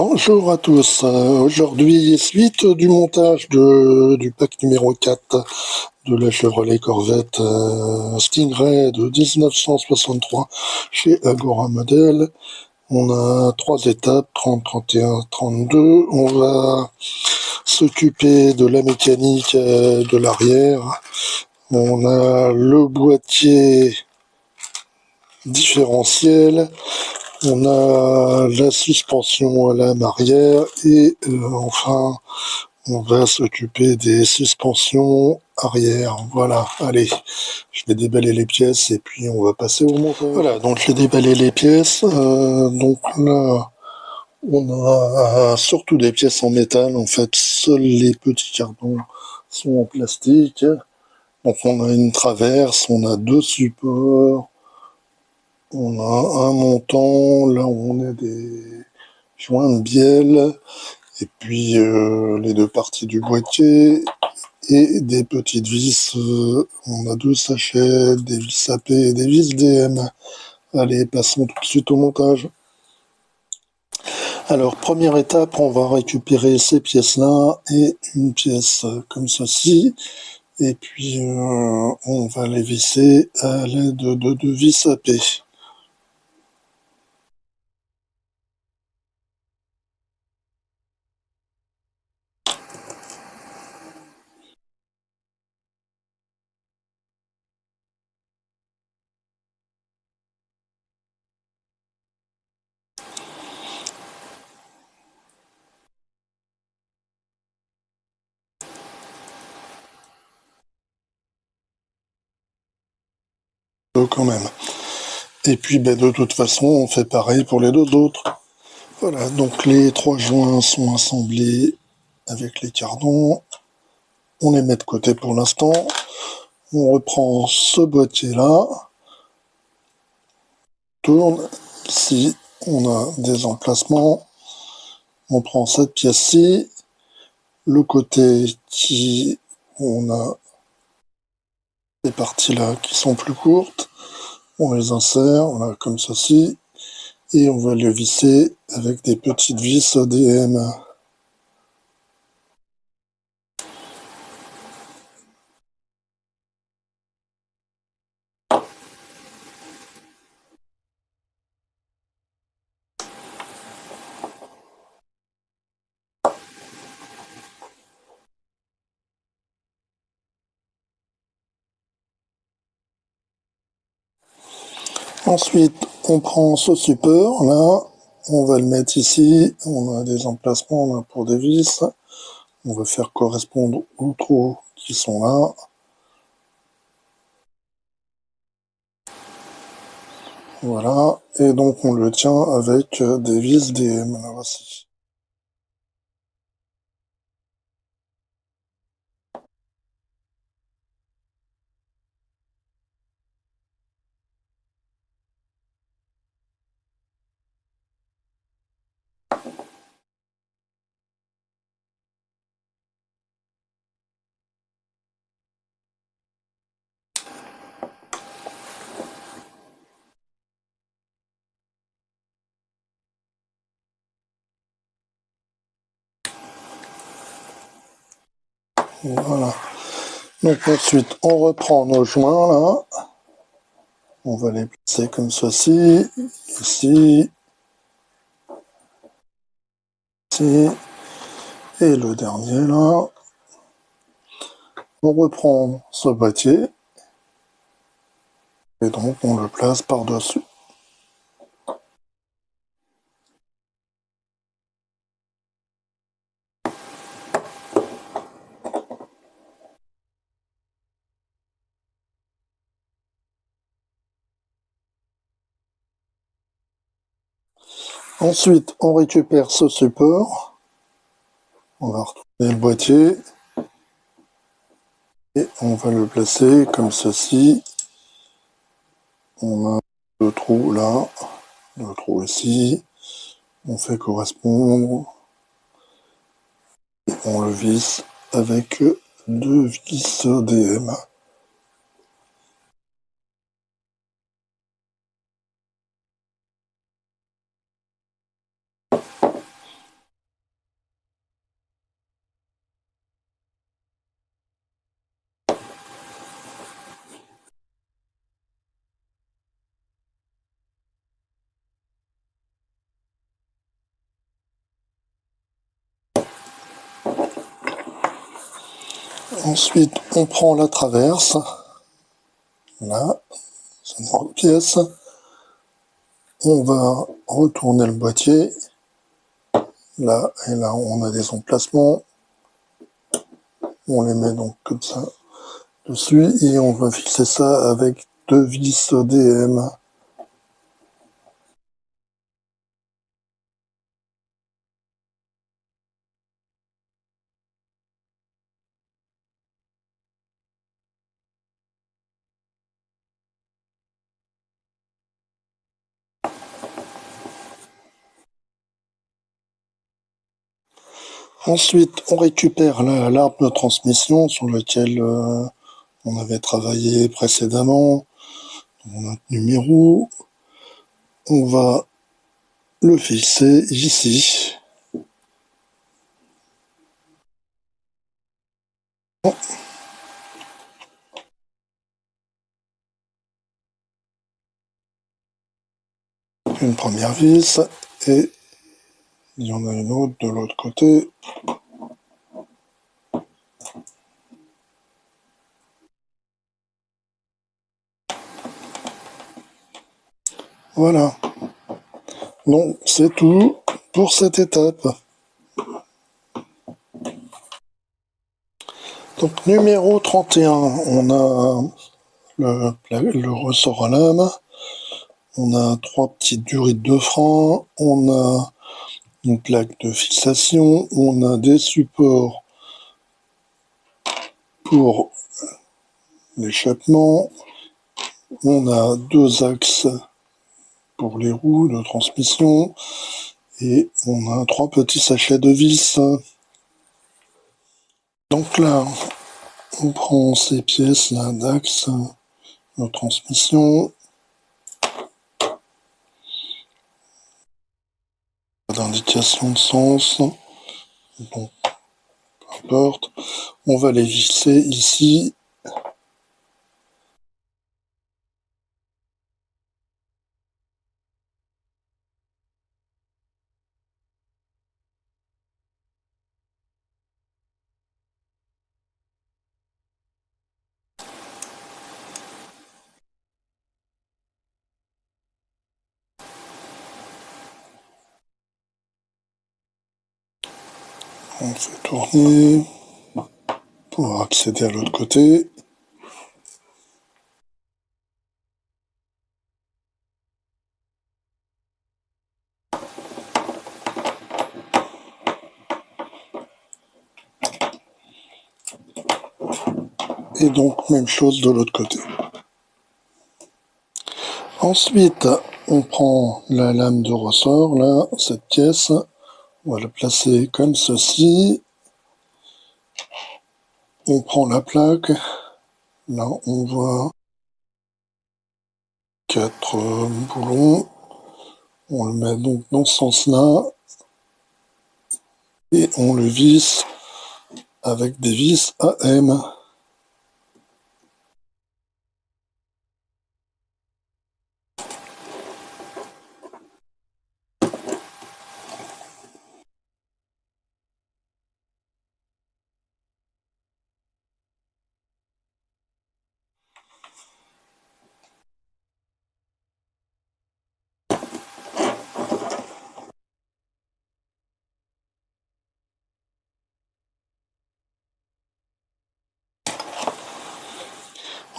Bonjour à tous. Aujourd'hui, suite du montage du pack numéro 4 de la Chevrolet Corvette Stingray de 1963 chez Agora Model. On a 3 étapes, 30, 31, 32. On va s'occuper de la mécanique de l'arrière. On a le boîtier différentiel. On a la suspension à lame arrière et enfin on va s'occuper des suspensions arrière. Voilà, allez, je vais déballer les pièces et puis on va passer au montage. Voilà, donc j'ai déballé les pièces. Donc là, on a surtout des pièces en métal. En fait, seuls les petits cartons sont en plastique. Donc on a une traverse, on a 2 supports. On a un montant, là où on a des joints de bielle, et puis les 2 parties du boîtier, et des petites vis. On a 2 sachets, des vis AP et des vis DM. Allez, passons tout de suite au montage. Alors, première étape, on va récupérer ces pièces-là et une pièce comme ceci. Et puis, on va les visser à l'aide de vis AP. Quand même. Et puis ben, de toute façon, on fait pareil pour les 2 autres. Voilà, donc les 3 joints sont assemblés avec les cardons. On les met de côté pour l'instant. On reprend ce boîtier-là. Tourne. Ici, on a des emplacements. On prend cette pièce-ci. Le côté qui... On a des parties-là qui sont plus courtes. On les insère, voilà, comme ceci. Et on va les visser avec des petites vis DM. Ensuite, on prend ce support, là, on va le mettre ici, on a des emplacements là, pour des vis, on va faire correspondre aux trous qui sont là. Voilà, et donc on le tient avec des vis DM, là voici. Voilà. Donc ensuite, on reprend nos joints, là. On va les placer comme ceci, ici, ici, et le dernier, là. On reprend ce boîtier, et donc on le place par-dessus. Ensuite, on récupère ce support. On va retourner le boîtier. Et on va le placer comme ceci. On a le trou là, le trou ici. On fait correspondre. Et on le visse avec 2 vis DM. Ensuite, on prend la traverse. Là, c'est une pièce. On va retourner le boîtier. Là et là, on a des emplacements. On les met donc comme ça dessus et on va fixer ça avec 2 vis DM. Ensuite, on récupère l'arbre de transmission sur lequel on avait travaillé précédemment. On a un numéro. On va le fixer ici. Une première vis et il y en a une autre de l'autre côté. Voilà. Donc, c'est tout pour cette étape. Donc, numéro 31, on a le ressort à lame. On a 3 petites durites de frein. On a une plaque de fixation. On a des supports pour l'échappement. On a 2 axes pour les roues de transmission. Et on a 3 petits sachets de vis. Donc là, on prend ces pièces là d'axe de transmission. D'indication de sens. Bon, peu importe. On va les visser ici. On fait tourner pour accéder à l'autre côté. Et donc, même chose de l'autre côté. Ensuite, on prend la lame de ressort, là, cette pièce. On va la placer comme ceci. On prend la plaque. Là, on voit 4 boulons. On le met donc dans ce sens-là. Et on le visse avec des vis AM.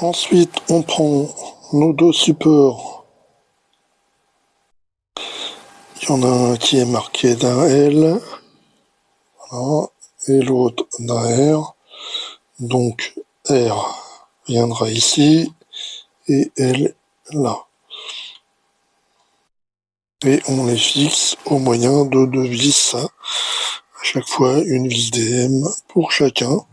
Ensuite, on prend nos 2 supports. Il y en a un qui est marqué d'un L, voilà, et l'autre d'un R. Donc, R viendra ici, et L là. Et on les fixe au moyen de 2 vis, à chaque fois une vis DM pour chacun.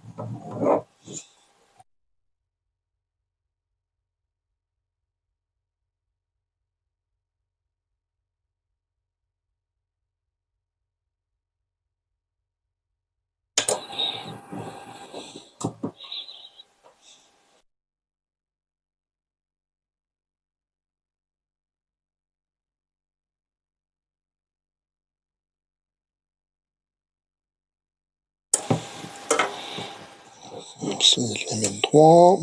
C'est les mêmes trois.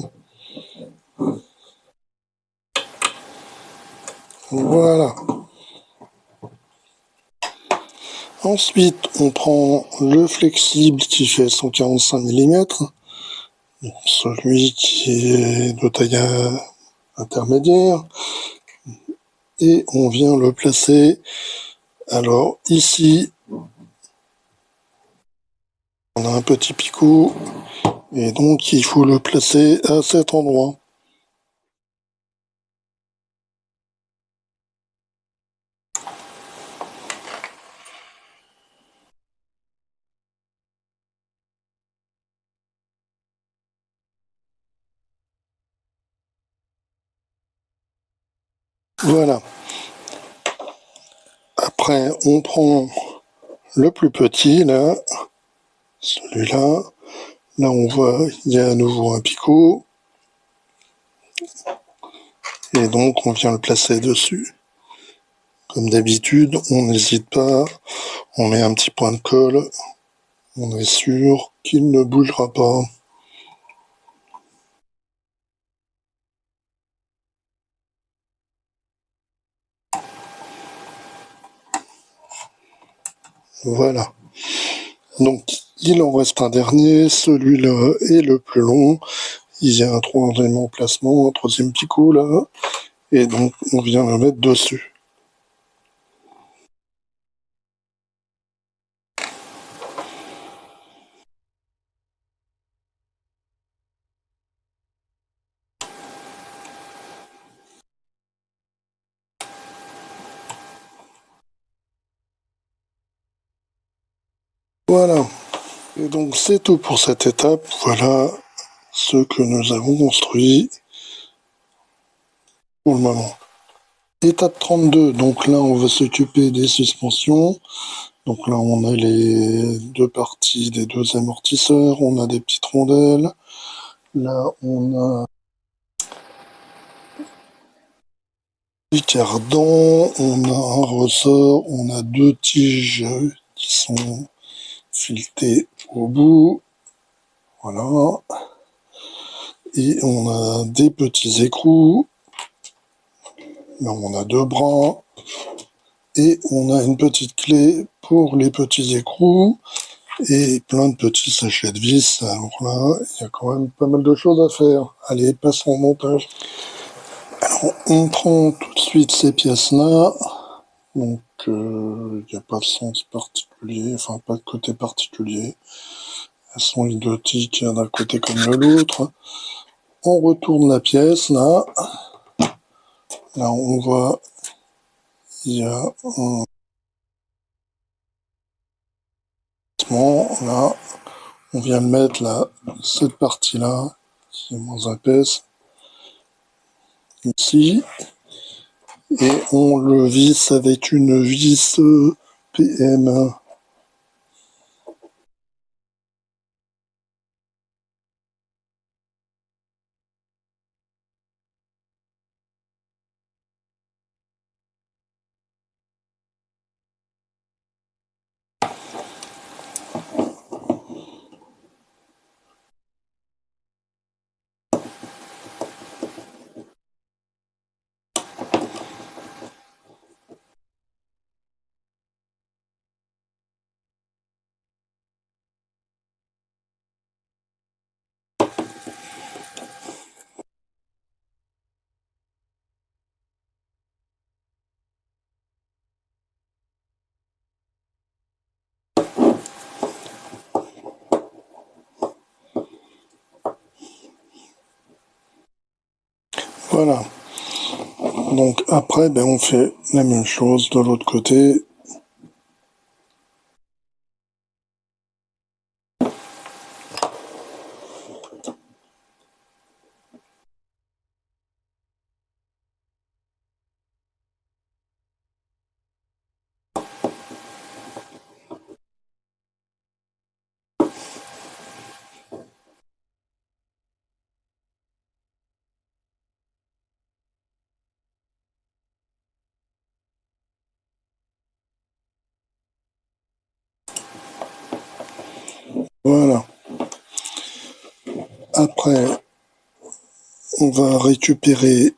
Voilà. Ensuite, on prend le flexible qui fait 145 mm, celui qui est de taille intermédiaire, et on vient le placer. Alors ici, on a un petit picot, et donc il faut le placer à cet endroit. Voilà. Après, on prend le plus petit, là, celui-là. Là, on voit, il y a à nouveau un picot. Et donc, on vient le placer dessus. Comme d'habitude, on n'hésite pas. On met un petit point de colle. On est sûr qu'il ne bougera pas. Voilà. Donc, il en reste un dernier. Celui-là est le plus long. Il y a un troisième emplacement, un troisième picot là. Et donc, on vient le mettre dessus. Voilà. Et donc, c'est tout pour cette étape. Voilà ce que nous avons construit pour le moment. Étape 32, donc là on va s'occuper des suspensions. Donc là on a les deux parties des deux amortisseurs, on a des petites rondelles. Là on a des cardans, on a un ressort, on a deux tiges qui sont filetées au bout. Voilà. Et on a des petits écrous. Là on a deux bras. Et on a une petite clé pour les petits écrous et plein de petits sachets de vis. Alors là, il y a quand même pas mal de choses à faire. Allez, passons au montage. Alors, on prend tout de suite ces pièces-là. Donc, il n'y a pas de sens particulier, enfin pas de côté particulier. Elles sont identiques d'un côté comme de l'autre. On retourne la pièce, là. Là, on voit, il y a un là. On vient de mettre là, cette partie-là, qui est moins épaisse, ici, et on le visse avec une vis PM. Voilà. Donc après, ben, on fait la même chose de l'autre côté. Voilà. Après, on va récupérer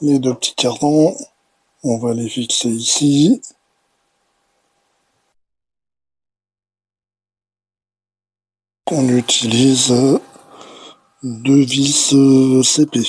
les deux petits cardans. On va les fixer ici. On utilise deux vis CP.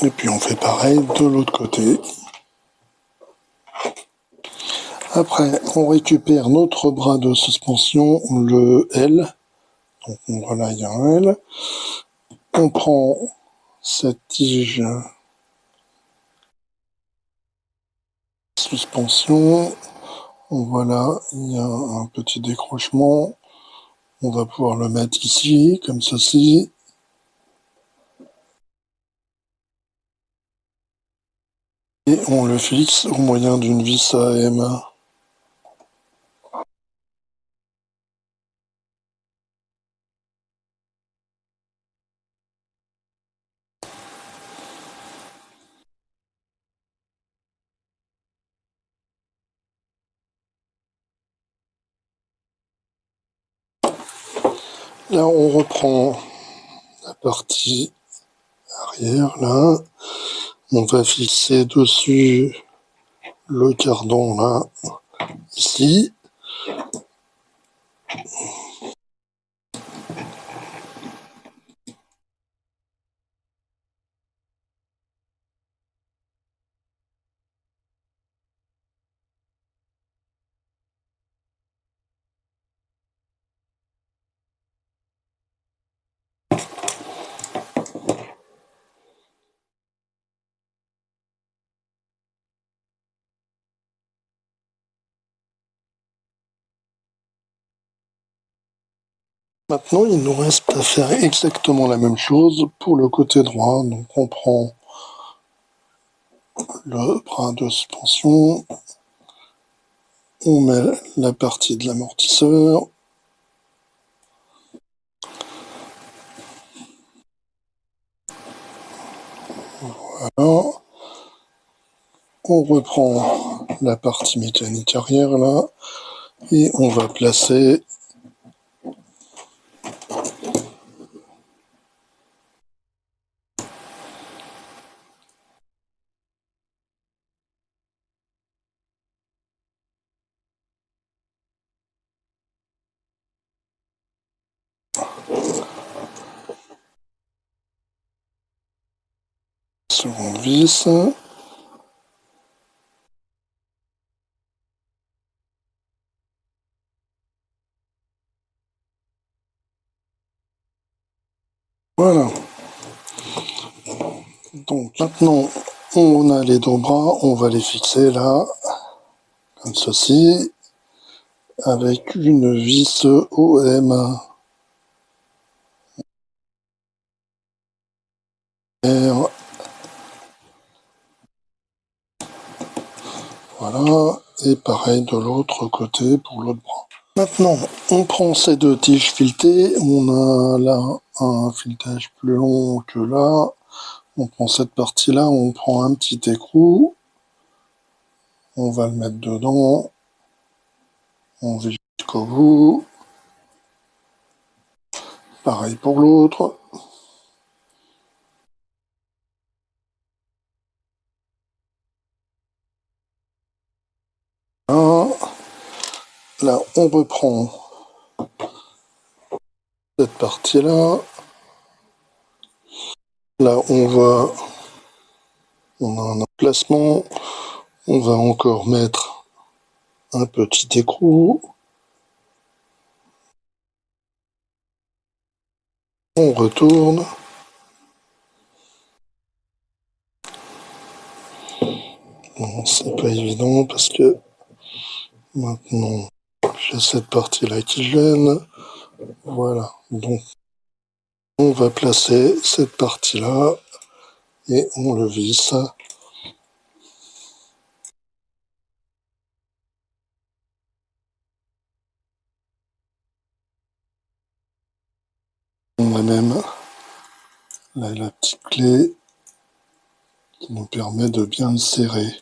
Et puis on fait pareil de l'autre côté. Après, on récupère notre bras de suspension, le L. Donc voilà, il y a un L. On prend cette tige suspension. Voilà, il y a un petit décrochement. On va pouvoir le mettre ici, comme ceci. Et on le fixe au moyen d'une vis AM. Là, on reprend la partie arrière, là. On va fixer dessus le cardan, là, ici. Maintenant, il nous reste à faire exactement la même chose pour le côté droit. Donc, on prend le bras de suspension, on met la partie de l'amortisseur, voilà. On reprend la partie mécanique arrière, là, et on va placer la seconde vis. Voilà. Donc maintenant, on a les deux bras, on va les fixer là, comme ceci, avec une vis OM. Voilà, et pareil de l'autre côté pour l'autre bras. Maintenant, on prend ces deux tiges filetées, on a là un filetage plus long que là, on prend cette partie-là, on prend un petit écrou, on va le mettre dedans, on vise jusqu'au bout, pareil pour l'autre. Là, on reprend cette partie-là. Là, on a un emplacement. On va encore mettre un petit écrou. On retourne. Bon, c'est pas évident parce que maintenant, j'ai cette partie-là qui gêne. Voilà. Donc, on va placer cette partie-là et on le visse. On a même là, la petite clé qui nous permet de bien le serrer.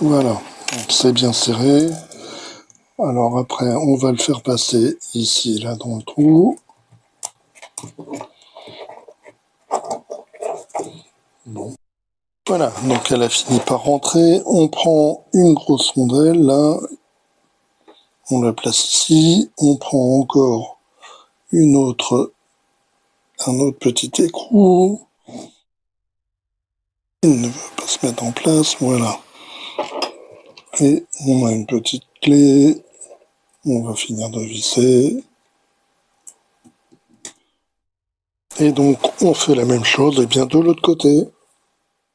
Voilà, c'est bien serré. Alors après, on va le faire passer ici, là, dans le trou. Bon. Voilà, donc elle a fini par rentrer. On prend une grosse rondelle, là. On la place ici. On prend encore un autre petit écrou. Il ne veut pas se mettre en place, voilà. Et on a une petite clé. On va finir de visser. Et donc, on fait la même chose, et bien de l'autre côté.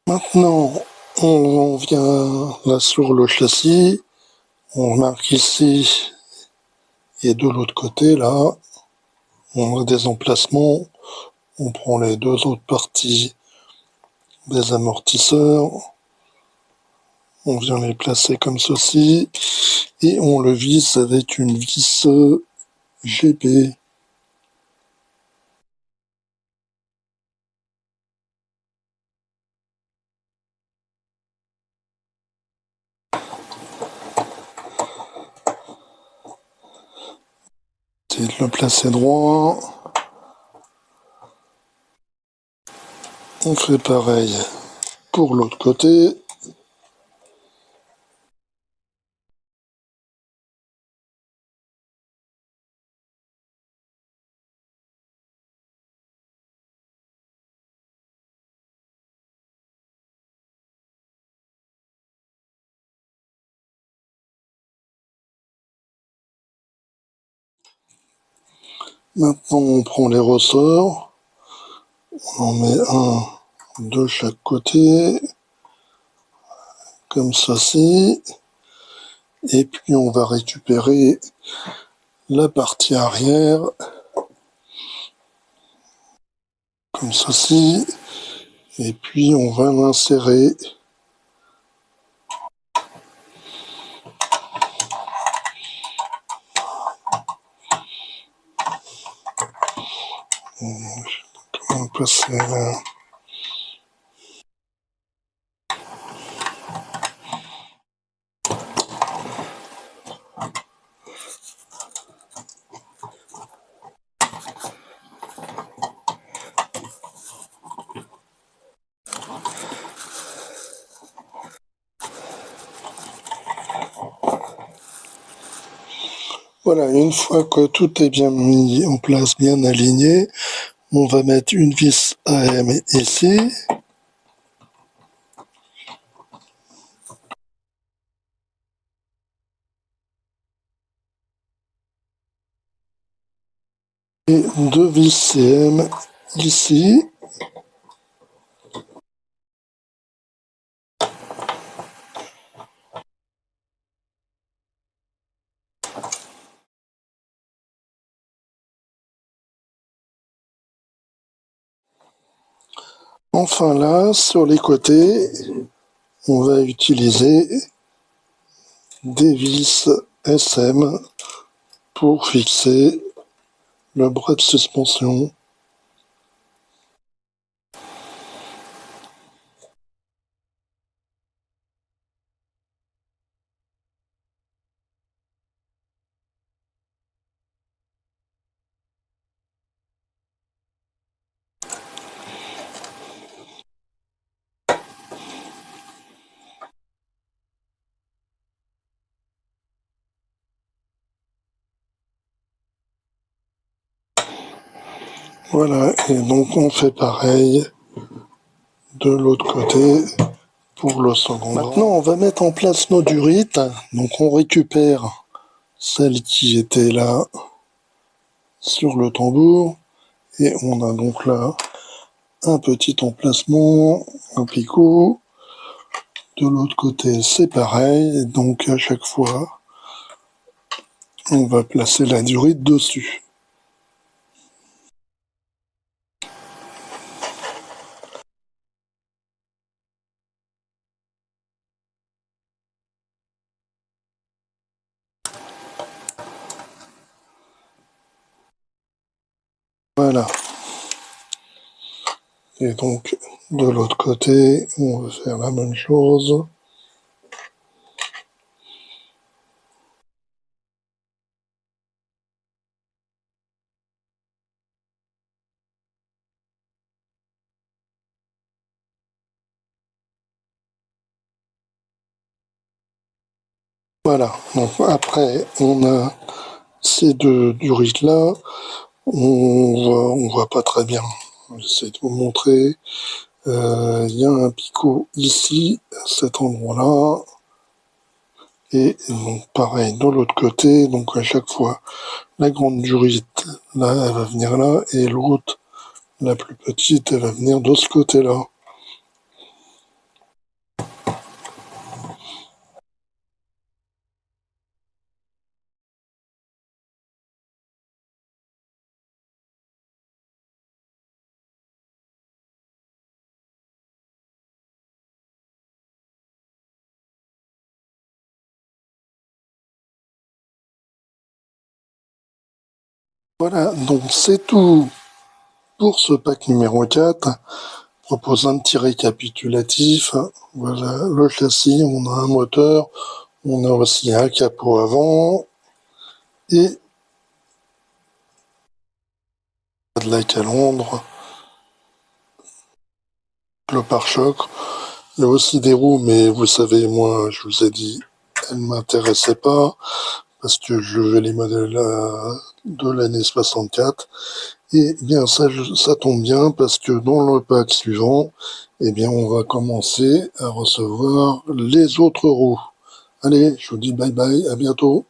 Maintenant, on vient là sur le châssis. On marque ici. Et de l'autre côté, là, on a des emplacements. On prend les deux autres parties des amortisseurs. On vient les placer comme ceci. Et on le visse avec une vis GP. C'est de le placer droit. On fait pareil pour l'autre côté. Maintenant, on prend les ressorts. On en met un de chaque côté, comme ceci. Et puis, on va récupérer la partie arrière, comme ceci. Et puis, on va l'insérer. On va passer là. Voilà, une fois que tout est bien mis en place, bien aligné, on va mettre une vis AM ici. Et deux vis CM ici. Enfin là, sur les côtés, on va utiliser des vis SM pour fixer le bras de suspension. Voilà, et donc on fait pareil de l'autre côté pour le second. Maintenant, on va mettre en place nos durites. Donc, on récupère celle qui était là sur le tambour. Et on a donc là un petit emplacement, un picot. De l'autre côté, c'est pareil. Donc, à chaque fois, on va placer la durite dessus. Voilà. Et donc, de l'autre côté, on va faire la même chose. Voilà. Donc, après, on a ces deux durites-là. On voit pas très bien. J'essaie de vous montrer. Il y a un picot ici, à cet endroit-là. Et donc, pareil, de l'autre côté. Donc, à chaque fois, la grande durite, là, elle va venir là. Et l'autre, la plus petite, elle va venir de ce côté-là. Voilà, donc c'est tout pour ce pack numéro 4. Propose un petit récapitulatif. Voilà, le châssis, on a un moteur, on a aussi un capot avant et de la calandre, le pare-choc. Il y a aussi des roues, mais vous savez, moi, je vous ai dit, elles ne m'intéressaient pas parce que je veux les modèles de l'année 64. Et bien ça tombe bien parce que dans le pack suivant, eh bien on va commencer à recevoir les autres roues. Allez, je vous dis bye bye, à bientôt.